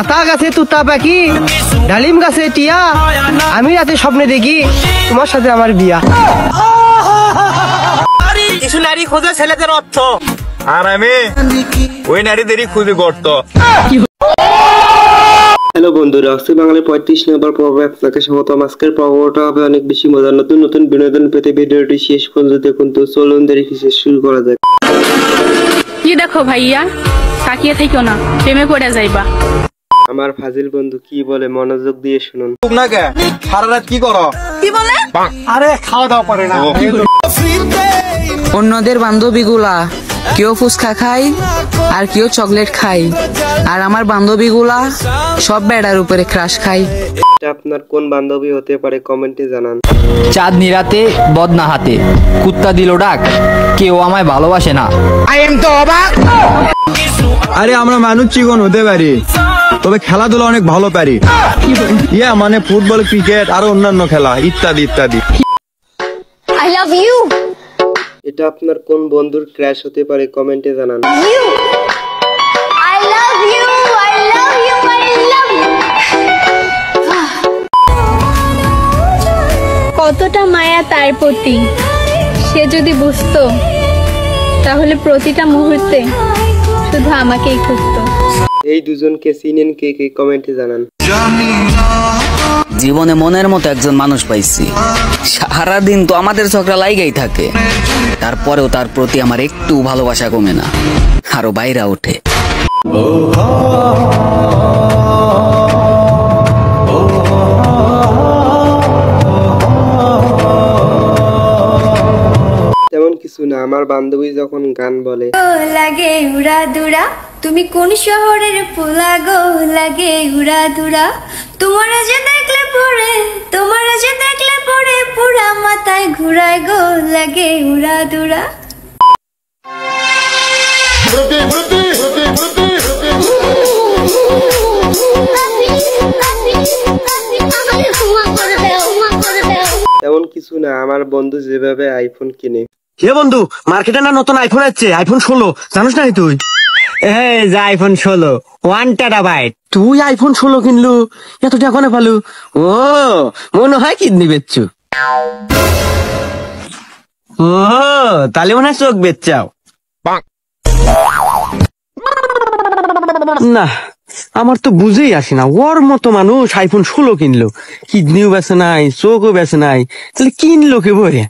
আতা গাছে তুতা পাখি, ডালিম গাছে টিয়া, আমি রাতে স্বপ্নে দেখি তোমার সাথে আমার বিয়া। কিছু নারী খোঁজে ছেলেদের অর্থ, আর আমি ওই নারীদেরই খুঁজে গর্ত। হ্যালো বন্ধুরা, আজকে বাংলার 35 নম্বর পর্বে আপনাকে স্বাগতম। আজকের পর্বটা হবে অনেক বেশি মজার। নতুন নতুন বিনোদন পেতে ভিডিওটি শেষ পর্যন্ত দেখুন। তো চলুন দেরি কিসে শুরু করা যাক। কি দেখো ভাইয়া, তাকিয়ে থেকো না, প্রেমে পড়ে যাইবা। আমার ফাজিল বন্ধু কি বলে মনোযোগ দিয়ে শুনুন। না কে সারা রাত কি করো? কি বলে? আরে খাওয়া দাওয়া করে না। অন্যদের বান্ধবীগুলা কেউ ফুচকা খায় আর কেউ চকলেট খায়, আর আমার বান্ধবীগুলা সব বেড়ার উপরে ক্রাশ খায়। এটা আপনার কোন বান্ধবী হতে পারে কমেন্টে জানান। চাঁদনি রাতে বদনা হাতে কুত্তা দিল ডাক, কেউ আমায় ভালোবাসে না। আরে আমরা মানুষ চিকন হতে পারি, তবে খেলাধুলা অনেক ভালো পারি। ইয়া মানে ফুটবল, ক্রিকেট আর অন্যান্য খেলা ইত্যাদি ইত্যাদি। I love you. এটা আপনার কোন বন্ধুর ক্র্যাশ হতে পারে কমেন্টে জানান। I love you. I love you. I love you. কতটা মায়া তার প্রতি, সে যদি বুঝতো তাহলে প্রতিটা মুহূর্তে শুধু আমাকেই খুঁজতো। এই দুজনকে চিনেন কে কে কমেন্টে জানান। জীবনে মনের মতো একজন মানুষ পাইছি, সারাদিন তো আমাদের ঝগড়া লাইগাই থাকে, তারপরেও তার প্রতি আমার একটু ভালোবাসা কমে না, আরো বাইরে ওঠে। তেমন কিছু না, আমার বান্ধবী যখন গান বলে লাগে উড়া দুরা, তুমি কোন শহরের পোলা গো, লাগে উড়া দুরা, তোমারা যে দেখলে পড়ে, তোমারা যে দেখলে পড়ে পুরা মাথায় ঘুরায় গো, লাগে উড়া দুরা। তেমন কিছু না, আমার বন্ধু যেভাবে আইফোন কিনে। হে বন্ধু, মার্কেটে না নতুন আইফোন আছে, আইফোন 16, জানিস না তুই? এই যে আইফোন 16 1 টেরাবাইট। তুই আইফোন 16 কিনলু, এত টাকা কোনে পালু? ও মনে হয় কিডনি বেচছু। ও তাহলে মনে হয় চোখ বেচাও। না, আমার তো বুঝেই আসে না, ওর মতো মানুষ আইফোন 16 কিনলো, কিডনিও বেছে নাই, চোখও বেছে নাই, তাহলে কিনলো কে বলে?